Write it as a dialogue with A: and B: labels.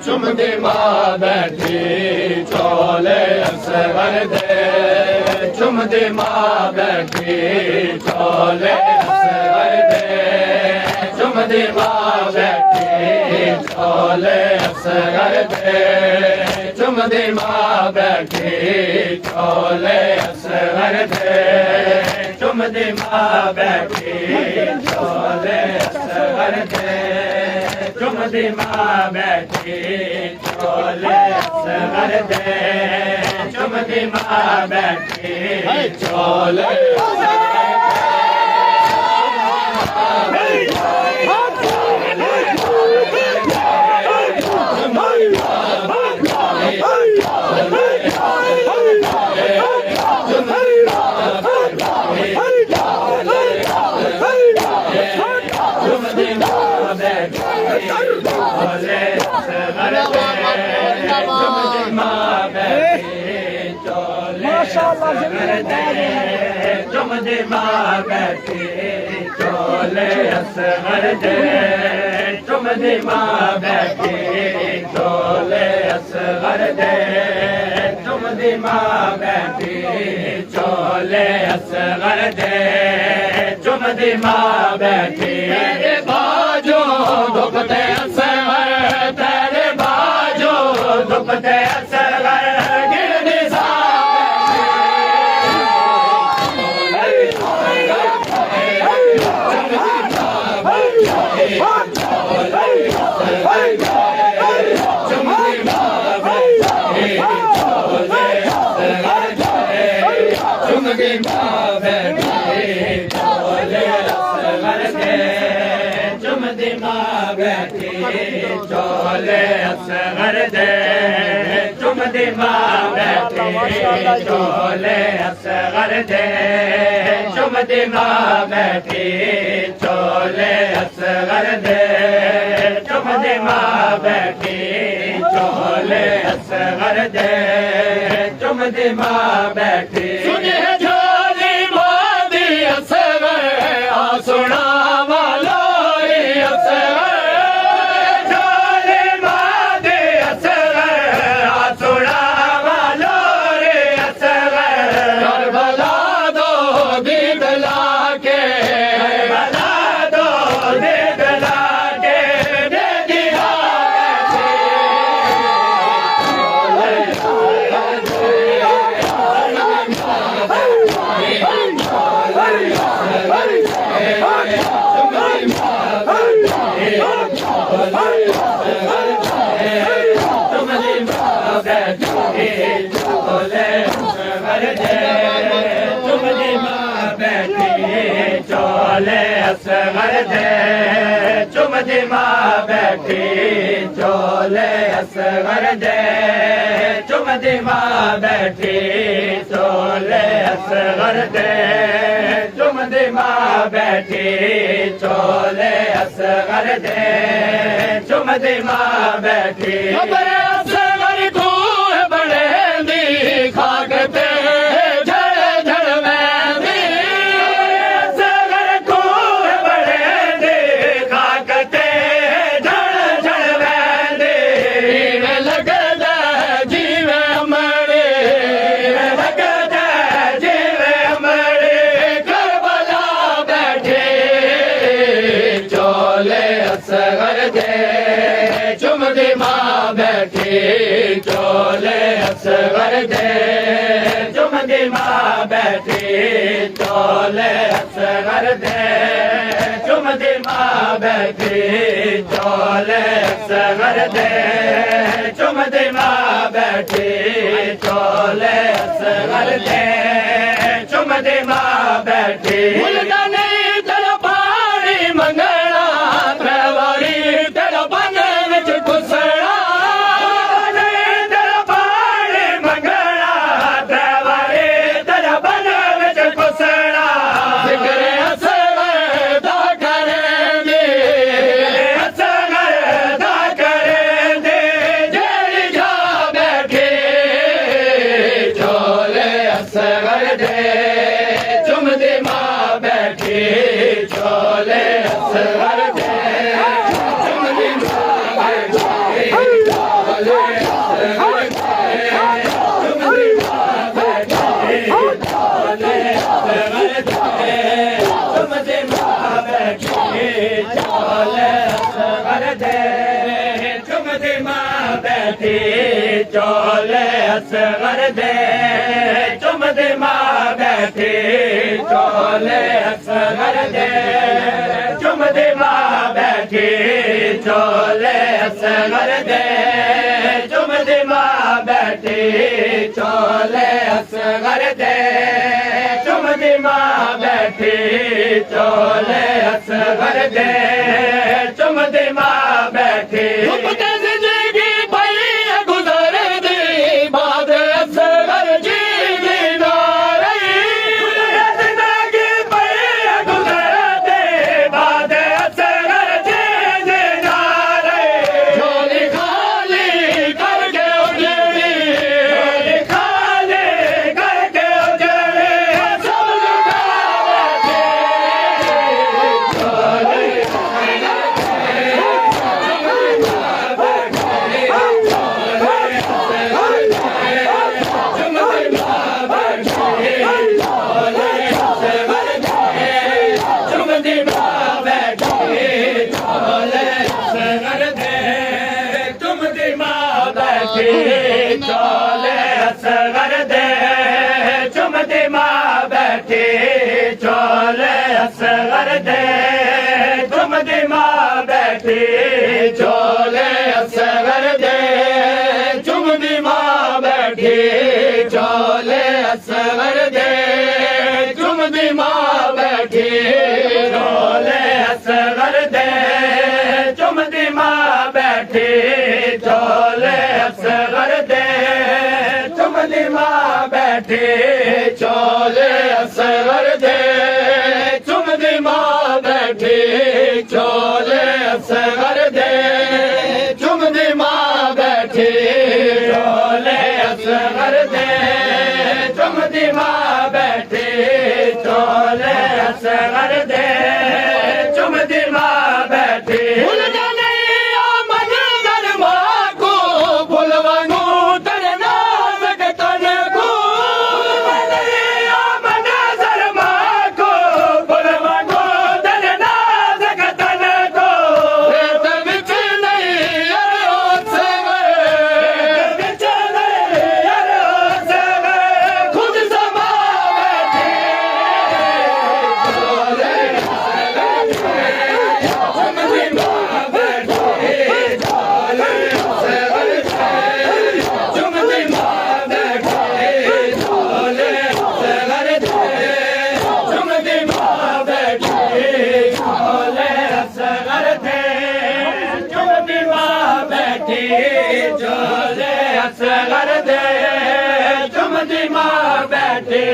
A: चुमदी माँ बैठी चोले असगर दे चुमदी माँ बैठी चोले असगर दे चुमदी माँ बैठी चोले असगर दे चुमदी माँ बैठी चोले असगर दे चुमदी माँ बैठी चोले असगर दे चुमदी माँ बैठी चोले असगर दे चुमदी माँ बैठी चोले चुमदी माँ बैठी चोले असगर दे चुमदी माँ बैठी चोले असगर दे चुमदी माँ बैठी चोले असगर दे चुमदी माँ बैठी तेरे बाजो दुखते असगर तेरे बाजो दुखते असगर गिरदी सा चुमदी माँ बैठी चोले असगर दे चुमदी माँ बैठी चोले असगर दे चुमदी माँ बैठी चोले असगर दे चुमदी माँ बैठी चोले असगर दे चुमदी माँ बैठी चोले असगर दे चुमदी माँ बैठी सुने झोली मोदी असगर आ सुना वालोरी असगर झोली मोदी असगर आ सुना वालोरी असगर करबला दो दीद लाके करबला दो दीद लाके दे दिया चुमदी माँ बैठी चोले असगर दे चुमदी माँ बैठी चोले असगर दे चुमदी माँ बैठी चोले असगर दे चुमदी माँ बैठी चोले असगर दे चुमदी माँ बैठी असगर को बड़े दी खाकते असगर दे चुमदी माँ बैठी चोले असगर दे चुमदी माँ बैठी चोले असगर दे चुमदी माँ बैठी चोले असगर दे चुमदी माँ बैठी चोले असगर दे चुमदी माँ बैठी असगर दे चुमदी माँ बैठी चुमदी माँ बैठी चोले असगर दे चुमदी माँ बैठी चोले असगर दे चुमदी माँ बैठी चोले असगर दे चुमदी माँ बैठी चोले असगर दे चुमदी माँ बैठी चोले असगर दे चुमदी माँ बैठी जिंदगी भई गुजर दी बाद असगर जी दी नारी जिंदगी भई गुजर दे बाद असगर जी दी नारी झोली खाली करके उजड़ी झोली खाली करके उजड़ी सब लुटा चुमदी माँ बैठी चोले असगर दे चुमदी माँ बैठी चोले असगर दे चुमदी माँ बैठी चोले असगर दे चुमदी माँ बैठी चोले असगर दे चुमदी माँ बैठी चोले असगर दे चुमदी माँ बैठी चोले असगर दे चुमदी माँ बैठी चोले असगर दे चुमदी माँ बैठी चोले असगर दे चुमदी माँ बैठी चोले असगर दे चुमदी माँ बैठी चोले असगर दे चुमदी माँ बैठी चोले असगर दे चुमदी माँ बैठी भूल नहीं मन गरमा को भूल वांगू तरना सकतन को भूल नहीं मन गरमा को भूल वांगू तरना सकतन को रेत विच नहीं अरो सगर रेत विच नहीं अरो सगर खुद समा बैठे चोले चुमदी माँ बैठी चोले असगर दे चुमदी माँ बैठी चोले असगर दे चुमदी माँ बैठी चोले असगर दे चुमदी माँ बैठी चोले असगर दे चुमदी माँ बैठी